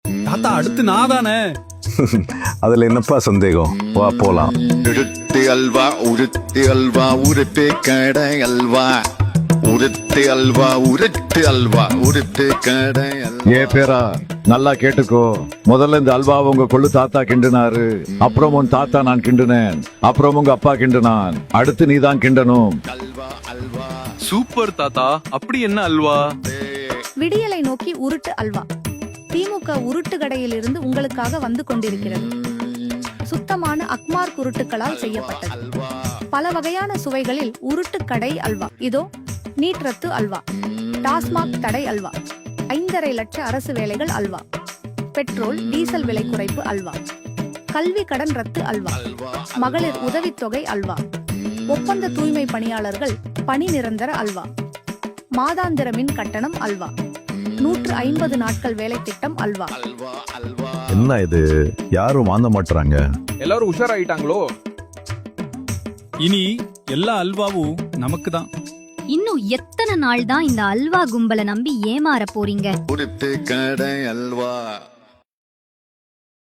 தாத்தா அடுத்து நான் தானே. அதுல என்னப்பா சந்தேகம், வா போலாம். உருட்டு அல்வா உருட்டு அல்வா உருட்டு கடை அல்வா உருட்டு அல்வா உருட்டு அல்வா உருட்டு கடை அல்வா. ஏ பேரா நல்லா கேட்டுக்கோ. முதல்ல இந்த அல்வா உங்க கொள்ளு தாத்தா கிண்டுனாரு, அப்புறம் உன் தாத்தா நான் கிண்டுனேன், அப்புறம் உங்க அப்பா கிண்டுனான், அடுத்து நீ தான் கிண்டணும். அல்வா அல்வா சூப்பர் தாத்தா. அப்படி என்ன அல்வா? விடியலை நோக்கி உருட்டு அல்வா. திமுக உருட்டு கடையிலிருந்து உங்களுக்காக வந்து கொண்டிருக்கிறது. சுத்தமான அக்மார் குருட்டுகளால் செய்யப்பட்டது. பல வகையான சுவைகளில் உருட்டு கடை அல்வா. இதோ நீட் ரத்து அல்வா, டாஸ்மாக் தடை அல்வா, 5.5 லட்ச அரசு வேலைகள் அல்வா, பெட்ரோல் டீசல் விலை குறைப்பு அல்வா, கல்வி கடன் ரத்து அல்வா, மகளிர் உதவித்தொகை அல்வா, ஒப்பந்த தூய்மை பணியாளர்கள் பணி நிரந்தர அல்வா, மாதாந்திர மின் கட்டணம் அல்வா, 150 நாட்கள் வேலை திட்டம் அல்வா. என்ன இது, யாரும் வாங்க மாட்டுறாங்க. எல்லாரும் உஷாராயிட்டாங்களோ? இனி எல்லா அல்வாவும் நமக்கு தான். இன்னும் எத்தனை நாள் தான் இந்த அல்வா கும்பலை நம்பி ஏமாற போறீங்க? உருட்டு கடை அல்வா.